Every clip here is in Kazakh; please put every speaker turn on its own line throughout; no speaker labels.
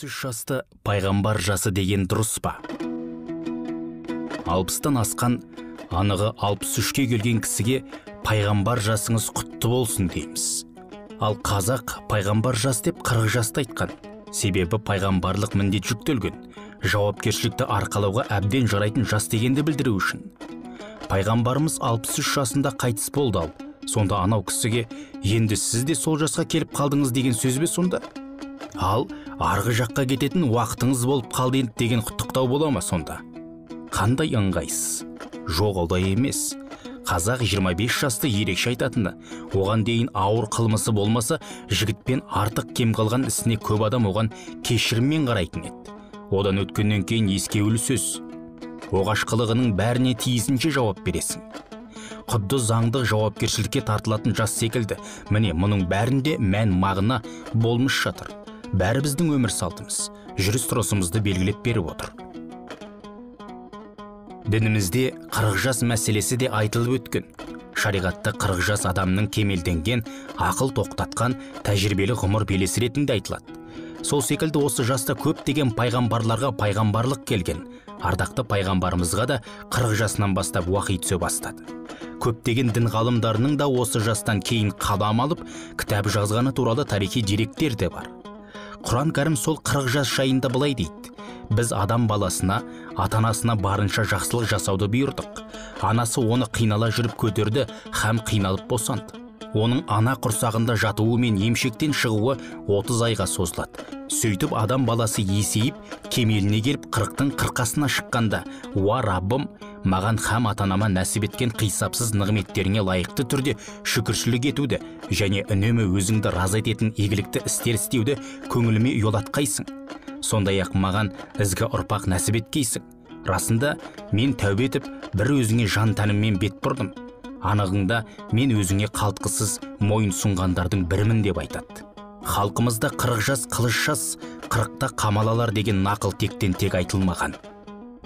63 жасты пайғамбар жасы деген дұрыс па? 60-тан асқан, анығы 63-ке келген кісіге пайғамбар жасыңыз құтты болсын дейміз. Ал қазақ пайғамбар жас деп 40 жасты айтқан. Себебі пайғамбарлық міндет жүктелген, жауапкершілікті арқалауға әбден жарайтын жас дегенді білдіру үшін. Пайғамбарымыз 63 жасында қайтыс болды ал. Сонда анау кісіге енді сіз де сол жасқа келіп қалдыңыз деген сөз бе сонда? Ал арғы жаққа кететін уақытыңыз болып қалды деген құттықтау бола ма сонда? Қандай ыңғайсыз? Жоқ, олай емес. Қазақ 25 жасты ерекше айтатыны, оған дейін ауыр қылмысы болмаса, жігітпен артық кем қалған ісіне көп адам оған кешіріммен қарайтын еді. Одан өткеннен кейін ескеулі сөз. Оғаш қылығының бәріне тиісінше жауап бересің. Құдды заңдық жауапкершілікке тартылатын жас секілді. Міне, мұның бәрінде мән мағына болмыш жатыр. Бәрі біздің өмір салтымыз, жүріс-тұрысымызды белгілеп беріп отыр. Дінімізде 40 жас мәселесі де айтылып өткен. Шариғатта 40 жас адамның кемелденген, ақыл тоқтатқан, тәжірибелі ғұмыр белесі ретінде айтылады. Сол секілді осы жаста көптеген пайғамбарларға пайғамбарлық келген. Ардақты пайғамбарымызға да 40 жасынан бастап уақи түсе бастады. Көптеген дін ғалымдарының да осы жастан кейін қалам алып, кітап жазғаны туралы тарихи деректер де бар. Құран кәрім сол 40 жас жайында былай дейді: біз адам баласына, ата-анасына барынша жақсылық жасауды бұйырдық. Анасы оны қинала жүріп көтерді, һәм қиналып босанды. Оның ана құрсағында жатуы мен емшектен шығуы 30 айға созылады. Сөйтіп адам баласы есейіп, кемеліне келіп 40-тың 40-асына шыққанда: уа Раббым, маған һәм ата-анама нәсіп еткен қисапсыз нығметтеріңе лайықты түрде шүкіршілік етуді және үнемі өзіңді разы ететін игілікті істер істеуді көңіліме ұялатқайсың. Сондай-ақ маған ізгі ұрпақ нәсіп еткейсің. Расында мен тәубе етіп, бір өзіңе жан тәніммен бет бұрдым. Анығыңда мен өзіңе қалтқысыз мойын сұнғандардың бірімін деп айтады. Халқымызда 40 жас қылыш жас, 40-та қамал алар деген нақыл тектен тек айтылмаған.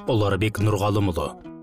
Ұларбек Нұрғалымұлы.